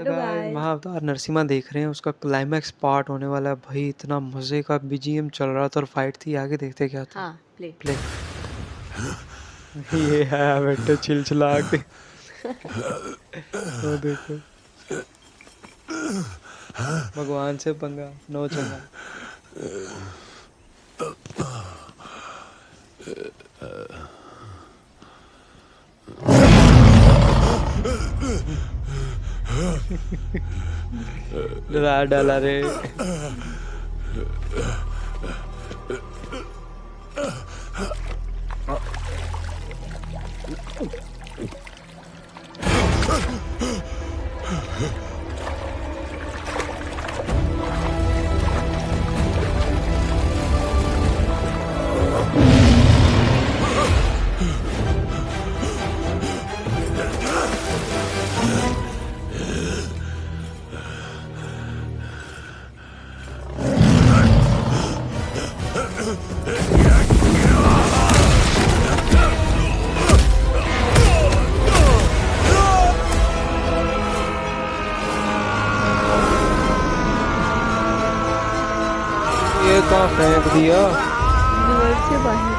Hello guys, guys. Mahavatar Narsimha देख रहे हैं, उसका क्लाइमैक्स पार्ट होने वाला है भाई। इतना मजे का बीजीएम चल रहा था और फाइट थी। आगे देखते क्या होता है। हाँ, प्ले। प्ले। ये है बेटे चिलचिला के। वो देखो, भगवान से पंगा, नो चंगा। डरा डाला रे। ये कहाँ फेंक दिया? यूनिवर्स से बाहर।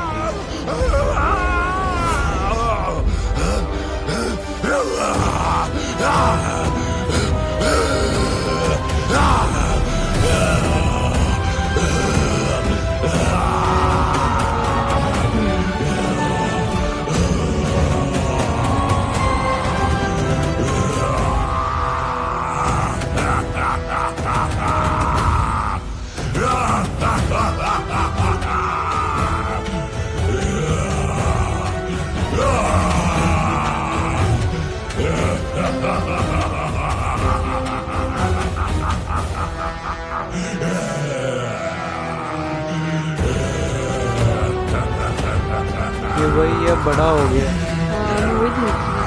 ये वही है, बड़ा हो गया। हाँ, मैं वही देख रही हूँ।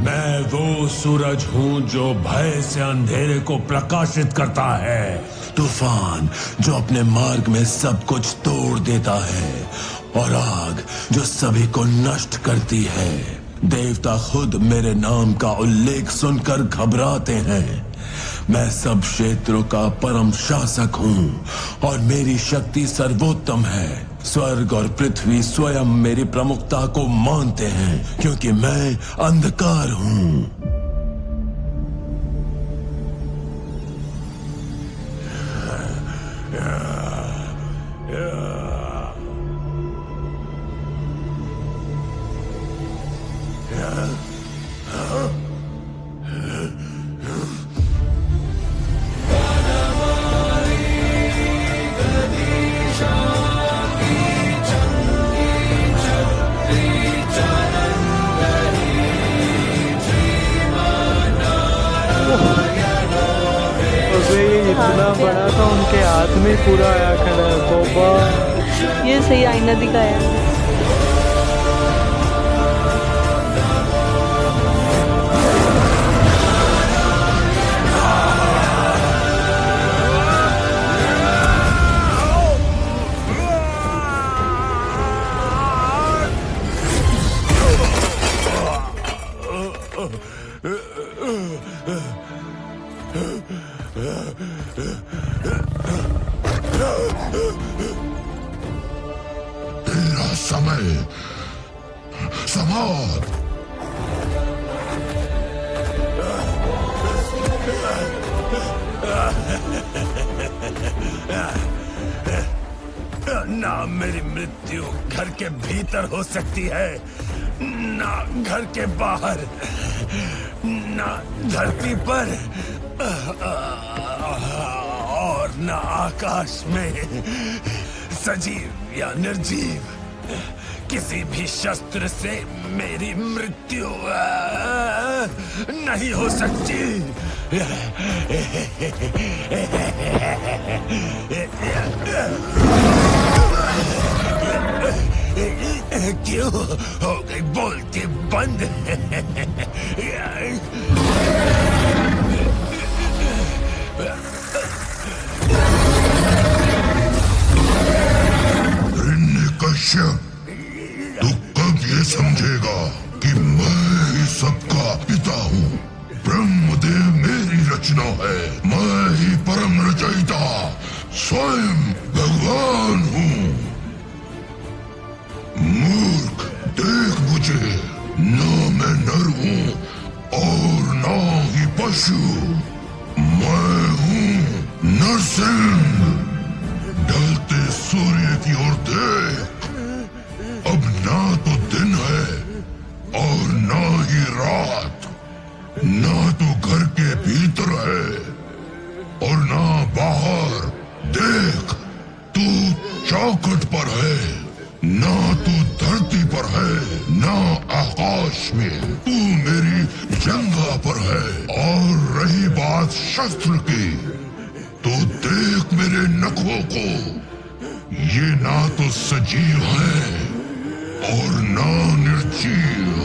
मैं वो सूरज हूँ जो भय से अंधेरे को प्रकाशित करता है, तूफान जो अपने मार्ग में सब कुछ तोड़ देता है, और आग जो सभी को नष्ट करती है। देवता खुद मेरे नाम का उल्लेख सुनकर घबराते हैं। मैं सब क्षेत्रों का परम शासक हूँ और मेरी शक्ति सर्वोत्तम है। स्वर्ग और पृथ्वी स्वयं मेरी प्रमुखता को मानते हैं, क्योंकि मैं अंधकार हूँ। अबे ये इतना बड़ा था, उनके हाथ में पूरा आया खड़ा है बाबा। ये सही आईना दिखाया है। तेरा समय समाप्त। ना मेरी मृत्यु घर के भीतर हो सकती है, ना घर के बाहर, ना धरती पर, और ना आकाश में। सजीव या निर्जीव, किसी भी शस्त्र से मेरी मृत्यु नहीं हो सकती। क्यों हो गई बोलती बंद? कश्यप, तू कब ये समझेगा कि मैं ही सबका पिता हूँ? ब्रह्मदेव मेरी रचना है, मैं ही परम रचयिता, स्वयं भगवान हूँ। मूर्ख, देख मुझे, ना मैं नर हूँ और ना ही पशु। मैं हूँ नरसिंह। ढलते सूर्य की ओर देख, अब ना तो दिन है और ना ही रात, ना तो घर के भीतर है और ना बाहर। देख, तू चौखट पर है, ना तू धरती पर है, ना आकाश में। तू मेरी जंगा पर है। और रही बात शस्त्र की, तो देख मेरे नखों को, ये ना तो सजीव है और ना निर्जीव।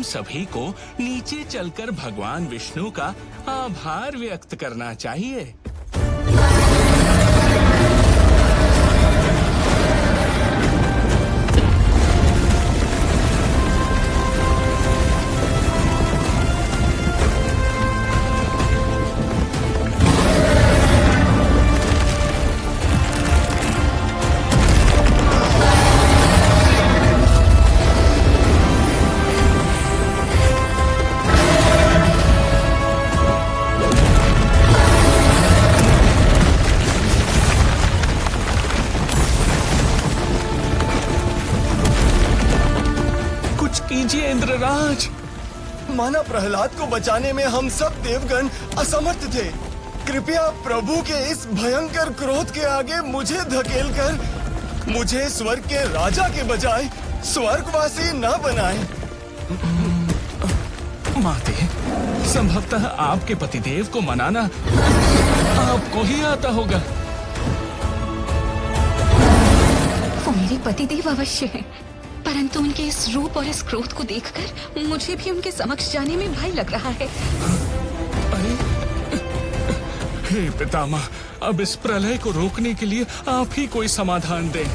सभी को नीचे चलकर भगवान विष्णु का आभार व्यक्त करना चाहिए। कीजिए इंद्रराज। माना प्रहलाद को बचाने में हम सब देवगण असमर्थ थे। कृपया प्रभु के इस भयंकर क्रोध के आगे मुझे धकेलकर मुझे स्वर्ग के राजा के बजाय स्वर्गवासी न बनाएं। माते, संभवतः आपके पतिदेव को मनाना आपको ही आता होगा। वो मेरे पतिदेव अवश्य हैं, परंतु उनके इस रूप और इस क्रोध को देखकर मुझे भी उनके समक्ष जाने में भय लग रहा है। अरे, हे पितामह, अब इस प्रलय को रोकने के लिए आप ही कोई समाधान दें।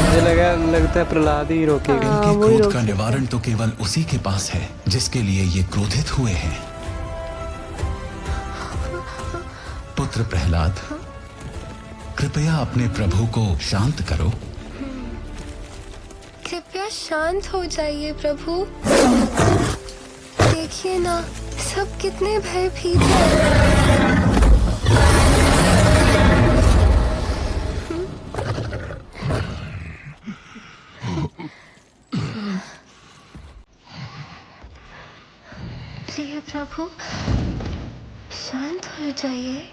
मुझे लगता है प्रहलाद ही रोकेगा। इनके क्रोध का निवारण तो केवल उसी के पास है जिसके लिए ये क्रोधित हुए हैं। पुत्र प्रहलाद, कृपया अपने प्रभु को शांत करो। कृपया शांत हो जाइए प्रभु। देखिए ना, सब कितने भयभीत हैं। प्रिय प्रभु, शांत हो जाइए।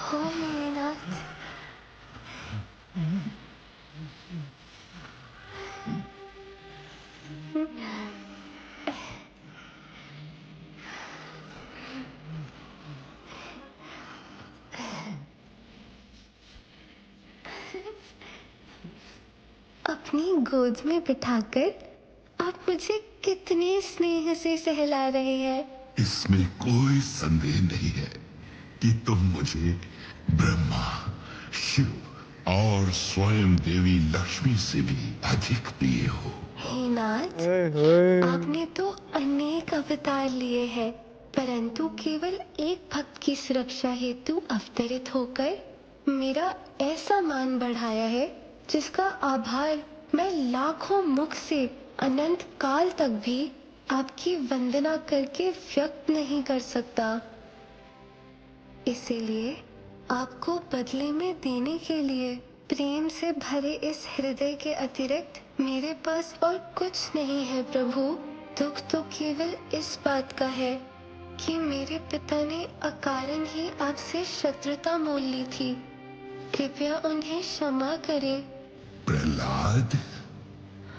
हो मेरे नाथ। अपनी गोद में बिठाकर आप मुझे कितने स्नेह से सहला रहे हैं। इसमें कोई संदेह नहीं है कि तुम मुझे ब्रह्मा, शिव और स्वयं देवी लक्ष्मी से भी अधिक प्रिय हो। हे नाथ, ओए होए। आपने तो अनेक अवतार लिए हैं, परंतु केवल एक भक्त की सुरक्षा हेतु अवतरित होकर मेरा ऐसा मान बढ़ाया है जिसका आभार मैं लाखों मुख से अनंत काल तक भी आपकी वंदना करके व्यक्त नहीं कर सकता। इसीलिए आपको बदले में देने के लिए प्रेम से भरे इस हृदय के अतिरिक्त मेरे पास और कुछ नहीं है प्रभु। दुख तो केवल इस बात का है कि मेरे पिता ने अकारण ही आपसे शत्रुता मोल ली थी। कृपया उन्हें क्षमा करें। प्रहलाद,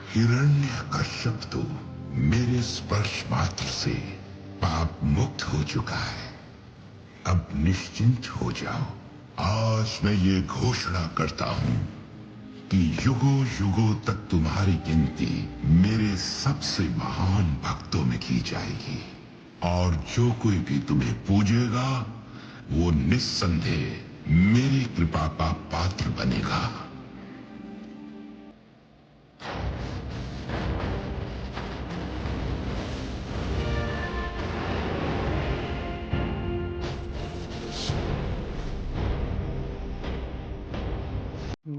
हिरण्यकश्यप तो मेरे स्पर्श मात्र से पाप मुक्त हो चुका है। अब निश्चिंत हो जाओ। आज मैं ये घोषणा करता हूँ कि युगों युगों तक तुम्हारी गिनती मेरे सबसे महान भक्तों में की जाएगी, और जो कोई भी तुम्हें पूजेगा वो निस्संदेह मेरी कृपा का पात्र बनेगा।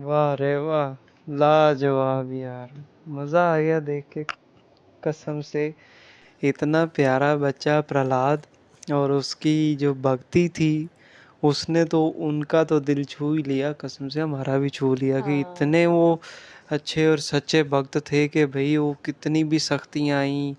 वाह रे वाह, लाजवाब यार, मज़ा आ गया देख के कसम से। इतना प्यारा बच्चा प्रहलाद, और उसकी जो भक्ति थी उसने तो उनका तो दिल छू ही लिया, कसम से हमारा भी छू लिया कि इतने वो अच्छे और सच्चे भक्त थे कि भाई वो कितनी भी सख्तियाँ आई,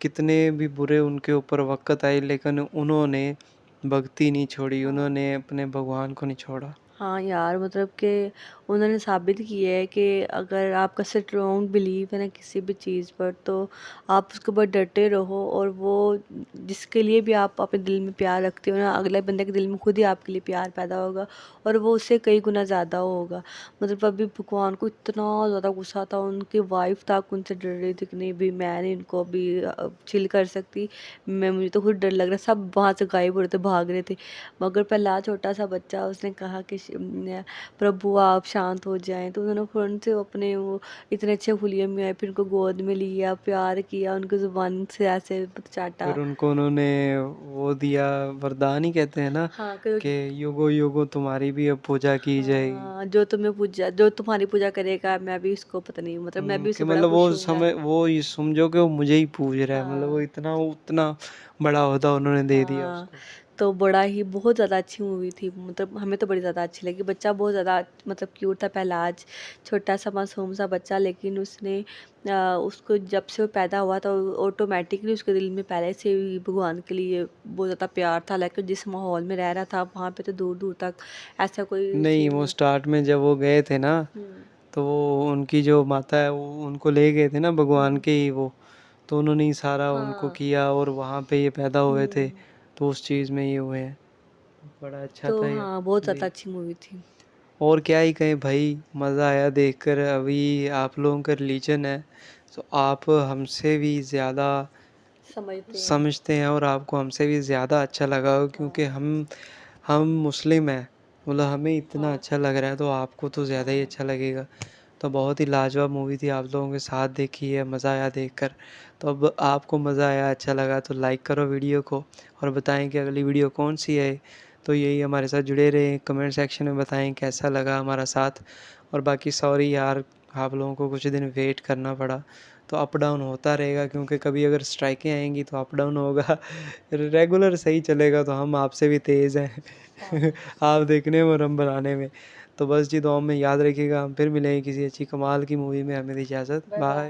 कितने भी बुरे उनके ऊपर वक़्त आए, लेकिन उन्होंने भक्ति नहीं छोड़ी, उन्होंने अपने भगवान को नहीं छोड़ा। हाँ यार, मतलब कि उन्होंने साबित किया है कि अगर आपका स्ट्रॉन्ग बिलीव है ना किसी भी चीज़ पर, तो आप उसके ऊपर डटे रहो, और वो जिसके लिए भी आप अपने दिल में प्यार रखते हो ना, अगले बंदे के दिल में खुद ही आपके लिए प्यार पैदा होगा, और वो उससे कई गुना ज़्यादा होगा। मतलब अभी भगवान को इतना ज़्यादा गुस्सा था, उनकी वाइफ तक उनसे डर रही थी कि नहीं भी मैं नहीं इनको अभी चिल कर सकती, मुझे तो खुद डर लग रहा। सब वहाँ से गायब हो रहे थे, भाग रहे थे, मगर प्रहलाद छोटा सा बच्चा, उसने कहा कि प्रभु आप शांत हो जाएं, तो उन्होंने फ़ौरन से अपने वो इतने अच्छे हुलिये में आए, फिर उनको गोद में लिया, प्यार किया, उनको ज़ुबान से ऐसे चाटा। फिर उनको उन्होंने वो दिया, वरदान ही कहते हैं ना, हाँ कि युगों युगों तुम्हारी भी अब पूजा की जाएगी। हाँ, जो तुम्हारी पूजा करेगा मैं भी उसको पता नहीं, मतलब मैं भी कि उससे बड़ा मतलब वो खुश हूँगा। समय वो ये समझो कि वो मुझे ही पूज रहा है, मतलब वो इतना उतना बड़ा ओहदा उन्होंने दे दिया हाँ, उसको। तो बड़ा ही बहुत ज़्यादा अच्छी मूवी थी, मतलब हमें तो बड़ी ज़्यादा अच्छी लगी। बच्चा बहुत ज़्यादा मतलब क्यूट था, प्रहलाद छोटा सा मासूम सा बच्चा, लेकिन उसने उसको जब से वो पैदा हुआ था ऑटोमेटिकली उसके दिल में पहले से ही भगवान के लिए बहुत ज़्यादा प्यार था। लेकिन जिस माहौल में रह रहा था वहाँ पे तो दूर दूर तक ऐसा कोई नहीं, वो स्टार्ट में जब वो गए थे ना, तो वो उनकी जो माता है वो उनको ले गए थे ना भगवान के ही वो, तो उन्होंने ही सारा उनको किया, और वहाँ पे ये पैदा हुए थे, तो उस चीज़ में ये हुए हैं। बड़ा अच्छा तो था ये हाँ, बहुत ज़्यादा भी। अच्छी मूवी थी। और क्या ही कहें भाई, मज़ा आया देखकर। अभी आप लोगों का रिलीजन है, तो आप हमसे भी ज़्यादा समझते हैं। समझते हैं, और आपको हमसे भी ज़्यादा अच्छा लगा हो, क्योंकि हम मुस्लिम हैं, मतलब हमें इतना अच्छा लग रहा है, तो आपको तो ज़्यादा ही अच्छा लगेगा। तो बहुत ही लाजवाब मूवी थी, आप लोगों के साथ देखी है, मज़ा आया देखकर। तो अब आपको मज़ा आया, अच्छा लगा तो लाइक करो वीडियो को, और बताएं कि अगली वीडियो कौन सी है। तो यही हमारे साथ जुड़े रहें, कमेंट सेक्शन में बताएं कैसा लगा हमारा साथ। और बाकी सॉरी यार, आप लोगों को कुछ दिन वेट करना पड़ा, तो अप डाउन होता रहेगा, क्योंकि कभी अगर स्ट्राइकें आएंगी तो अप डाउन होगा। रेगुलर सही चलेगा तो हम आपसे भी तेज़ हैं आप देखने में और हम बनाने में। तो बस जी, दुआ में याद रखिएगा। हम फिर मिलेंगे किसी अच्छी कमाल की मूवी में। हमें दी इजाज़त, बाय।